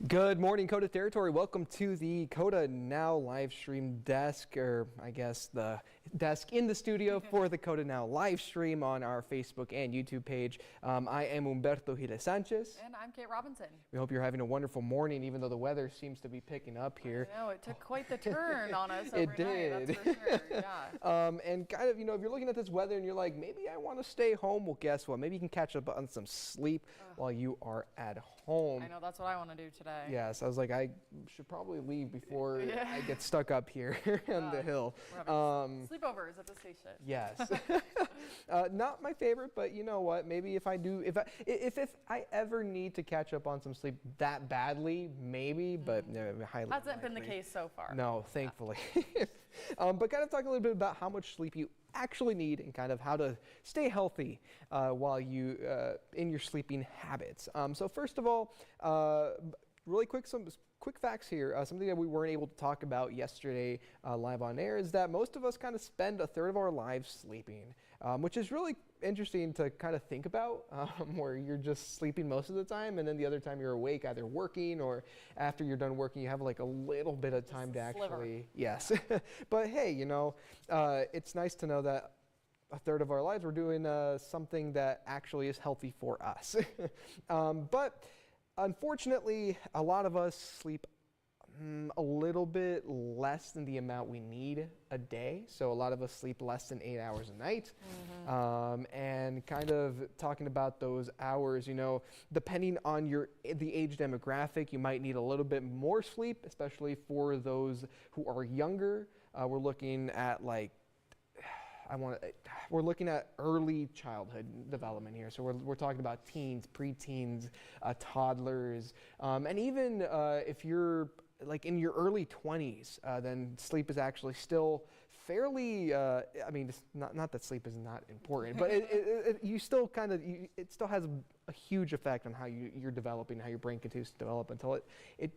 Good morning, KOTA territory. Welcome to the KOTA Now live stream desk, or I guess the desk in the studio for the KOTA Now live stream on our Facebook and YouTube page. I am Humberto Gil Sanchez. And I'm Kate Robinson. We hope you're having a wonderful morning, even though the weather seems to be picking up here. I know, it took quite the turn on us overnight. It did. That's for sure, yeah. And kind of, if you're looking at this weather and you're like, maybe I want to stay home, well, guess what? Maybe you can catch up on some sleep while you are at home. I know, that's what I want to do today. Yes, I was like, I should probably leave before I get stuck up here on the hill. Sleepovers at the station. Yes. Not my favorite, but you know what? Maybe if I do, if I ever need to catch up on some sleep that badly, maybe, but no, highly Hasn't been the unlikely. case so far. No, thankfully. But kind of talk a little bit about how much sleep you actually need and kind of how to stay healthy while you in your sleeping habits. So first of all, really quick, some quick facts here. Something that we weren't able to talk about yesterday live on air is that most of us kind of spend a third of our lives sleeping, which is really interesting to kind of think about, where you're just sleeping most of the time and then the other time you're awake either working or after you're done working you have like a little bit of time to actually, yes. But hey, you know, it's nice to know that a third of our lives we're doing something that actually is healthy for us. But unfortunately, a lot of us sleep a little bit less than the amount we need a day. So a lot of us sleep less than 8 hours a night. And kind of talking about those hours, you know, depending on the age demographic, you might need a little bit more sleep, especially for those who are younger. We're looking at like we're looking at early childhood development here. So we're talking about teens, preteens, toddlers, and even if you're like in your early 20s, then sleep is actually still fairly, I mean, it's not that sleep is not important, but you still kind of, it still has a huge effect on how you're developing, how your brain continues to develop until it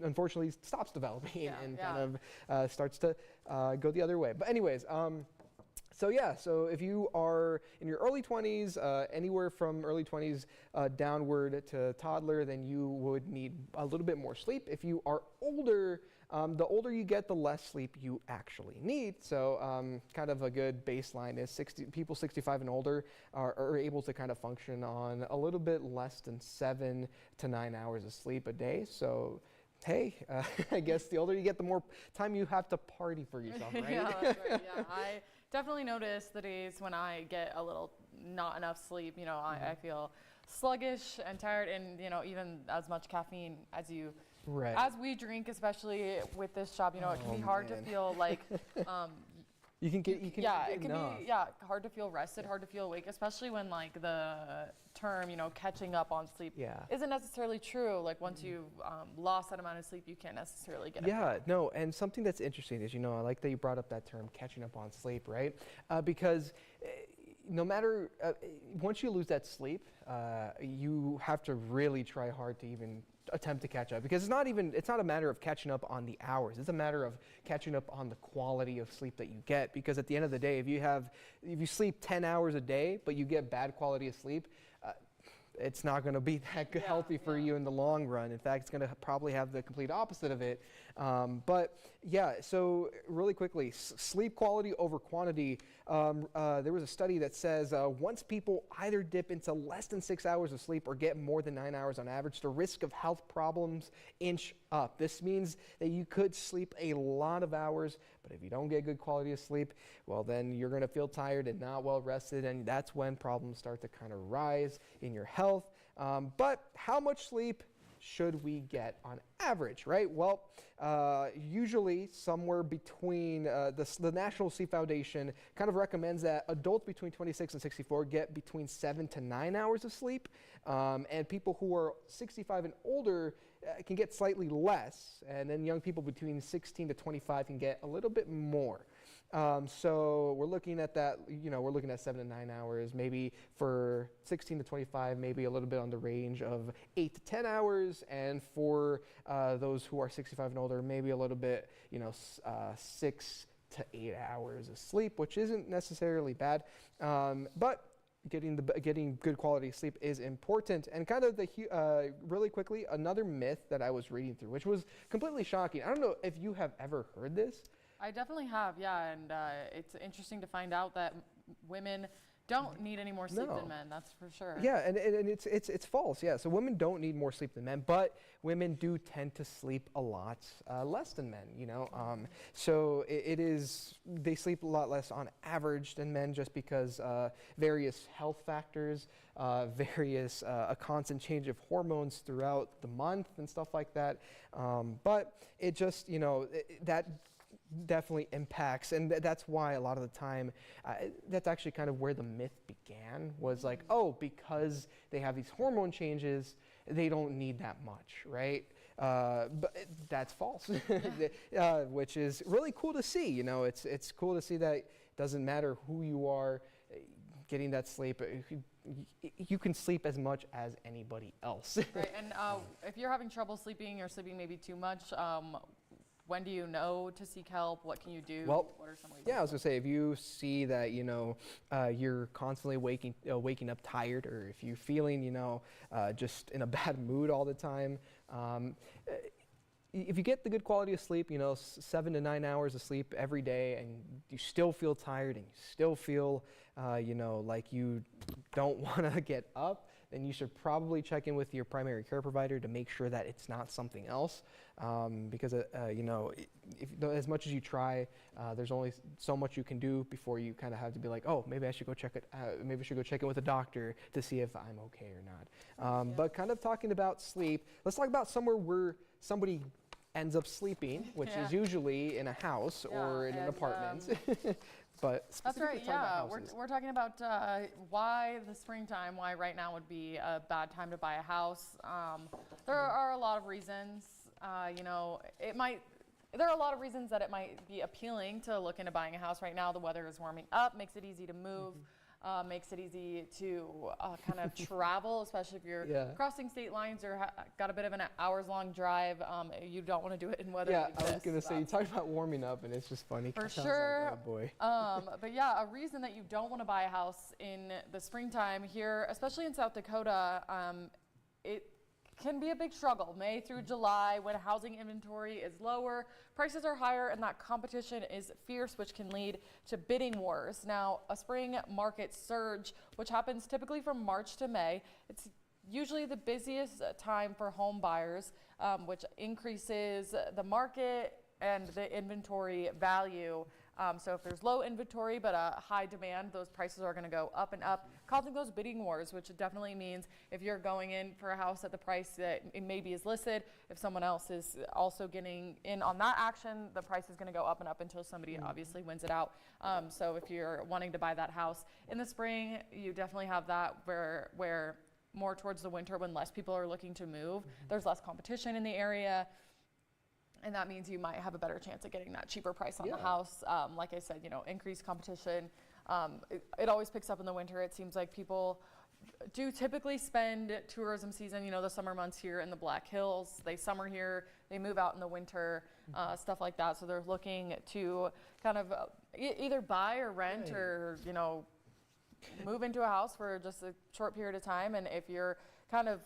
unfortunately stops developing and kind of starts to go the other way. But anyways, so yeah, so if you are in your early 20s, anywhere from early 20s downward to toddler, then you would need a little bit more sleep. If you are older, the older you get, the less sleep you actually need. So kind of a good baseline is people 65 and older are able to kind of function on a little bit less than 7 to 9 hours of sleep a day. So hey, I guess the older you get, the more time you have to party for yourself, right? Yeah, that's right. Yeah, I definitely notice the days when I get a little not enough sleep. You know, I feel sluggish and tired, and you know, even as much caffeine as as we drink, especially with this job, you know, it can be hard to feel like. It can be hard to feel rested, hard to feel awake, especially when like the term, you know, catching up on sleep isn't necessarily true. Like once you've lost that amount of sleep, you can't necessarily get it back. No, and something that's interesting is, you know, I like that you brought up that term, catching up on sleep, right? Because no matter, once you lose that sleep, you have to really try hard to even attempt to catch up, because it's not a matter of catching up on the hours. It's a matter of catching up on the quality of sleep that you get, because at the end of the day, if you sleep 10 hours a day but you get bad quality of sleep, it's not going to be that healthy for you in the long run. In fact, it's going to probably have the complete opposite of it. But yeah, so really quickly, sleep quality over quantity. There was a study that says once people either dip into less than 6 hours of sleep or get more than 9 hours on average, the risk of health problems inch up. This means that you could sleep a lot of hours, but if you don't get good quality of sleep, well, then you're going to feel tired and not well rested, and that's when problems start to kind of rise in your health. But how much sleep should we get on average, right? Well, usually somewhere between the National Sleep Foundation kind of recommends that adults between 26 and 64 get between 7 to 9 hours of sleep, and people who are 65 and older can get slightly less, and then young people between 16 to 25 can get a little bit more. So we're looking at that, you know, we're looking at 7 to 9 hours, maybe for 16 to 25, maybe a little bit on the range of 8 to 10 hours. And for those who are 65 and older, maybe a little bit, you know, 6 to 8 hours of sleep, which isn't necessarily bad. But getting good quality sleep is important. And kind of really quickly, another myth that I was reading through, which was completely shocking. I don't know if you have ever heard this. I definitely have, yeah, and it's interesting to find out that women don't need any more sleep than men. That's for sure. Yeah, and it's false. Yeah, so women don't need more sleep than men, but women do tend to sleep a lot less than men. So they sleep a lot less on average than men, just because various health factors, a constant change of hormones throughout the month and stuff like that. But it just that definitely impacts, and that's why a lot of the time that's actually kind of where the myth began, was like, oh, because they have these hormone changes, they don't need that much, right? But that's false. Which is really cool to see. It's cool to see that it doesn't matter who you are, getting that sleep, you can sleep as much as anybody else. Right, and if you're having trouble sleeping or sleeping maybe too much, when do you know to seek help? What can you do? Well, what are some ways? Yeah, I was gonna say, if you see that you're constantly waking up tired, or if you're feeling just in a bad mood all the time, if you get the good quality of sleep, 7 to 9 hours of sleep every day, and you still feel tired and you still feel like you don't want to get up, then you should probably check in with your primary care provider to make sure that it's not something else. Because as much as you try, there's only so much you can do before you kind of have to be like, oh, maybe I should go check it. Maybe I should go check in with a doctor to see if I'm okay or not. But kind of talking about sleep, let's talk about somewhere where somebody ends up sleeping, which is usually in a house or in an apartment. But that's right. Yeah, we're talking about why the springtime, why right now would be a bad time to buy a house. There are a lot of reasons. There are a lot of reasons that it might be appealing to look into buying a house right now. The weather is warming up, makes it easy to move. Makes it easy to kind of travel, especially if you're crossing state lines or got a bit of an hours-long drive. You don't want to do it in weather like this. I was going to say, you talked about warming up, and it's just funny. For sure. Like, oh, boy. But yeah, a reason that you don't want to buy a house in the springtime here, especially in South Dakota, it can be a big struggle. May through July, when housing inventory is lower, prices are higher, and that competition is fierce, which can lead to bidding wars. Now, a spring market surge, which happens typically from March to May, it's usually the busiest time for home buyers, which increases the market and the inventory value. So if there's low inventory but a high demand, those prices are going to go up and up, causing those bidding wars, which definitely means if you're going in for a house at the price that it maybe is listed, if someone else is also getting in on that action, the price is going to go up and up until somebody obviously wins it out. So if you're wanting to buy that house in the spring, you definitely have that where more towards the winter, when less people are looking to move, there's less competition in the area. And that means you might have a better chance of getting that cheaper price on the house. Like I said, increased competition. It always picks up in the winter. It seems like people do typically spend tourism season, the summer months here in the Black Hills. They summer here, they move out in the winter, stuff like that. So they're looking to kind of either buy or rent or, move into a house for just a short period of time. And if you're kind of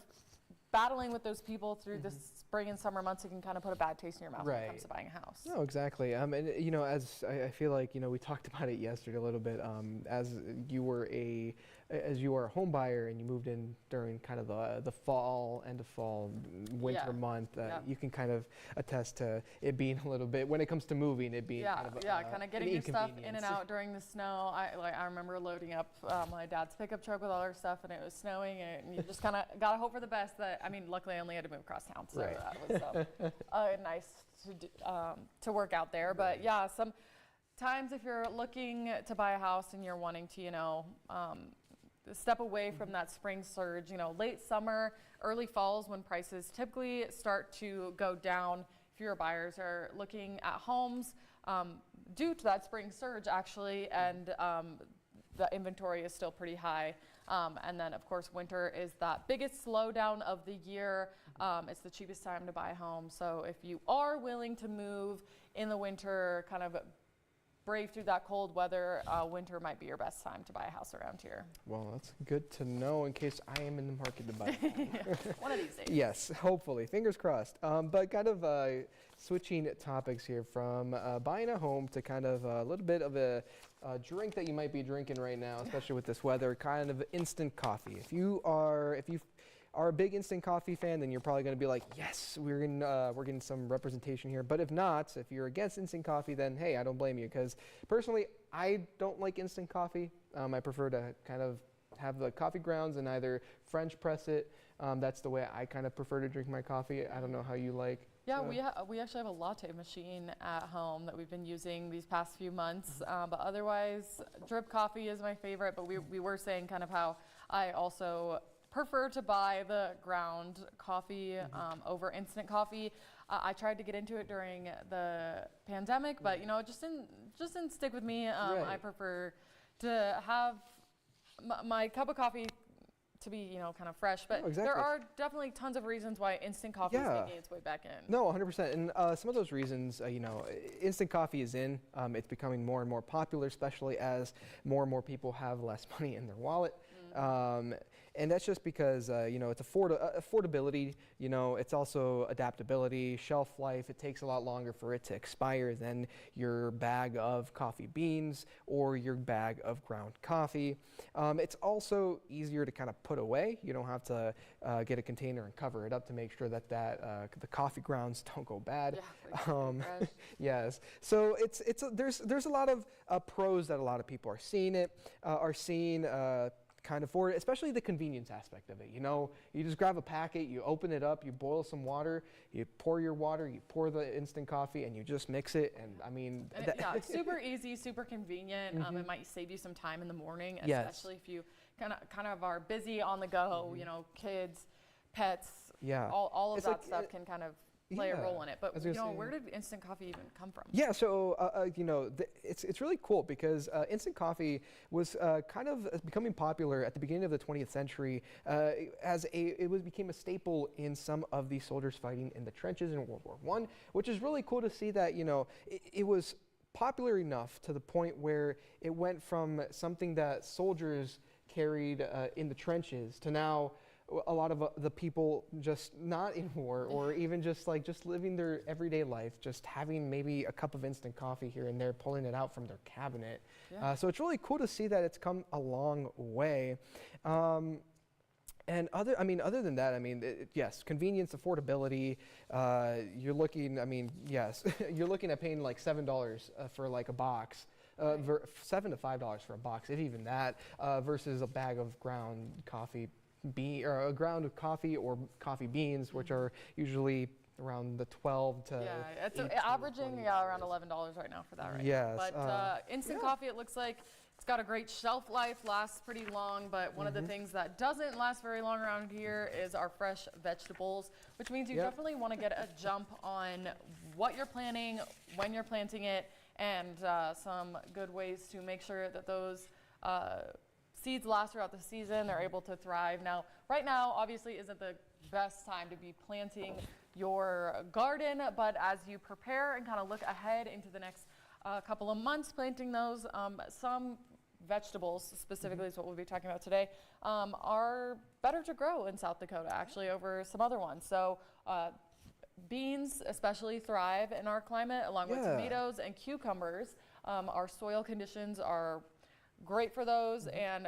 battling with those people through the spring and summer months, it can kind of put a bad taste in your mouth when it comes to buying a house. No, exactly. And as I feel like we talked about it yesterday a little bit. As you were a home buyer and you moved in during kind of the end of fall, winter month, you can kind of attest to it being a little bit, when it comes to moving, it being kind of getting your stuff in and out during the snow. I remember loading up my dad's pickup truck with all our stuff, and it was snowing, and you just kind of got to hope for the best. Luckily I only had to move across town, so that was nice to work out there. But yeah, sometimes if you're looking to buy a house and you're wanting to, step away from that spring surge, late summer, early falls, when prices typically start to go down, fewer buyers are looking at homes due to that spring surge, actually, and the inventory is still pretty high. And then, of course, winter is that biggest slowdown of the year. It's the cheapest time to buy a home. So if you are willing to move in the winter, kind of brave through that cold weather, winter might be your best time to buy a house around here. Well, that's good to know in case I am in the market to buy one of these days. Yes, hopefully. Fingers crossed. But kind of switching topics here from buying a home to kind of a little bit of a drink that you might be drinking right now, especially with this weather, kind of instant coffee. If you are a big instant coffee fan, then you're probably going to be like, yes, we're getting some representation here. But if not, if you're against instant coffee, then hey, I don't blame you, because personally, I don't like instant coffee. I prefer to kind of have the coffee grounds and either French press it. That's the way I kind of prefer to drink my coffee. I don't know how you like. Yeah, we actually have a latte machine at home that we've been using these past few months. But otherwise, drip coffee is my favorite. But we were saying kind of how I also prefer to buy the ground coffee over instant coffee. I tried to get into it during the pandemic, but it just didn't stick with me. Right. I prefer to have my cup of coffee to be kind of fresh, but exactly. There are definitely tons of reasons why instant coffee is making its way back in. No, 100%. And some of those reasons, instant coffee is in. It's becoming more and more popular, especially as more and more people have less money in their wallet. And that's just because, it's affordability, it's also adaptability, shelf life. It takes a lot longer for it to expire than your bag of coffee beans or your bag of ground coffee. It's also easier to kind of put away. You don't have to get a container and cover it up to make sure that the coffee grounds don't go bad. Yeah, yes. So there's a lot of pros that a lot of people are seeing kind of for it, especially the convenience aspect of it. You just grab a packet, you open it up, you boil some water, you pour your water, you pour the instant coffee, and you just mix it. And I mean, it's super easy, super convenient. It might save you some time in the morning, especially if you kind of are busy on the go. Kids, pets, all of that stuff can kind of play a role in it. But where did instant coffee even come from? Yeah, so it's really cool because instant coffee was kind of becoming popular at the beginning of the 20th century as it became a staple in some of the soldiers fighting in the trenches in World War I, which is really cool to see that it was popular enough to the point where it went from something that soldiers carried in the trenches to now a lot of the people just not in war or even just living their everyday life, just having maybe a cup of instant coffee here and there, pulling it out from their cabinet. Yeah. So it's really cool to see that it's come a long way. And other than that, yes, convenience, affordability. You're looking at paying like $7 for like a box. $7 to $5 for a box, if even that, versus a bag of ground coffee or a ground of coffee or coffee beans, which are usually around the 12 to it's averaging around $11 right now for that right now. But instant coffee, it looks like it's got a great shelf life, lasts pretty long, but one of the things that doesn't last very long around here is our fresh vegetables, which means you definitely want to get a jump on what you're planting, when you're planting it, and some good ways to make sure that those seeds last throughout the season. They're able to thrive. Now, right now, obviously, isn't the best time to be planting your garden, but as you prepare and kind of look ahead into the next couple of months, planting those, some vegetables specifically is what we'll be talking about today, are better to grow in South Dakota, actually, over some other ones. So beans especially thrive in our climate, along with tomatoes and cucumbers. Our soil conditions are great for those, and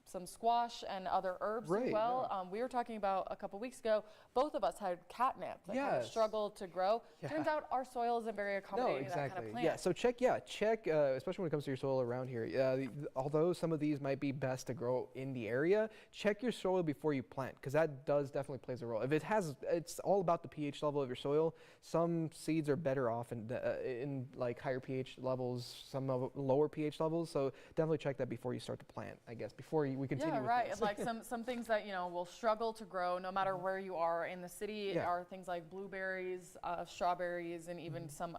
some squash and other herbs as well. We were talking about a couple weeks ago, both of us had catnip that kind of struggled to grow. Turns out our soil isn't very accommodating to that kind of plant. Yeah, so check, especially when it comes to your soil around here. Although some of these might be best to grow in the area, check your soil before you plant, because that does definitely plays a role. If it's all about the pH level of your soil. Some seeds are better off in like higher pH levels, some lower pH levels. So definitely check that before you start to plant, I guess, before we continue with this. Like some things that will struggle to grow no matter where you are in the city are things like blueberries, strawberries, and even some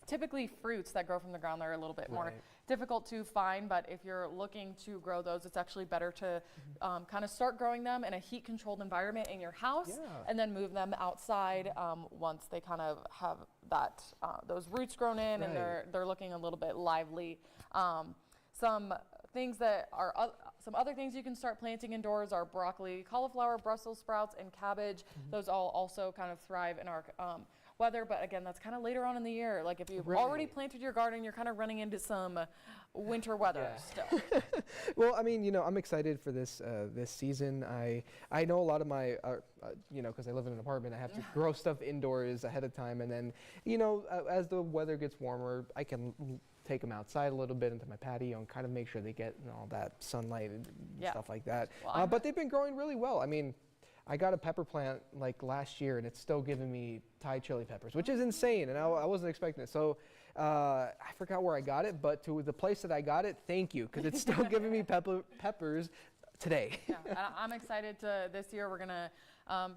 typically fruits that grow from the ground that are a little bit more difficult to find. But if you're looking to grow those, it's actually better to kind of start growing them in a heat-controlled environment in your house and then move them outside once they kind of have those roots grown in, and they're looking a little bit lively. Some things that are some other things you can start planting indoors are broccoli, cauliflower, Brussels sprouts, and cabbage. Those all also kind of thrive in our weather, but again, that's kind of later on in the year. Like if you've already planted your garden, you're kind of running into some winter weather still. Well, I mean, you know, I'm excited for this this season. I know a lot of my, you know, because I live in an apartment, I have to grow stuff indoors ahead of time, and then, you know, as the weather gets warmer, I can take them outside a little bit into my patio and kind of make sure they get all that sunlight and stuff like that. Well, but they've been growing really well. I mean, I got a pepper plant like last year, and it's still giving me Thai chili peppers, which is insane, and I wasn't expecting it. So I forgot where I got it, but to the place that I got it, thank you, because it's still giving me peppers today. Yeah, I'm excited to this year. We're gonna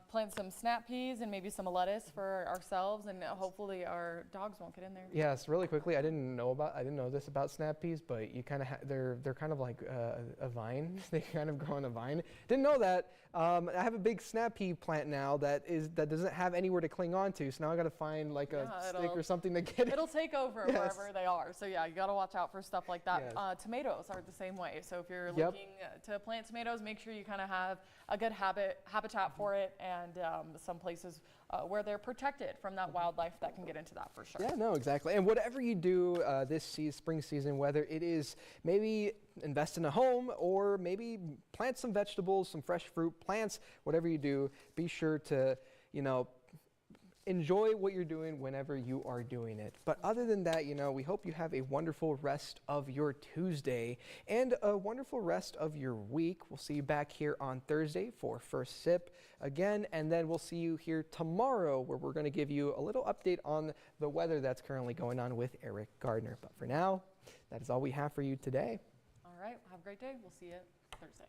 plant some snap peas and maybe some lettuce for ourselves, and hopefully our dogs won't get in there. Yes, really quickly, I didn't know this about snap peas, but you kind of they're kind of like a vine. They kind of grow on a vine. Didn't know that. I have a big snap pea plant now that doesn't have anywhere to cling on to, so now I got to find like a stick or something to get it. It'll take over wherever they are. So yeah, you got to watch out for stuff like that. Yes. Tomatoes are the same way. So if you're looking to plant tomatoes, make sure you kind of have a good habitat for it, and some places where they're protected from that wildlife that can get into that for sure. Yeah, no, exactly. And whatever you do this spring season, whether it is maybe invest in a home or maybe plant some vegetables, some fresh fruit, plants, whatever you do, be sure to, you know, enjoy what you're doing whenever you are doing it. But other than that, you know, we hope you have a wonderful rest of your Tuesday and a wonderful rest of your week. We'll see you back here on Thursday for First Sip again, and then we'll see you here tomorrow where we're going to give you a little update on the weather that's currently going on with Eric Gardner. But for now, that is all we have for you today. All right, have a great day. We'll see you Thursday.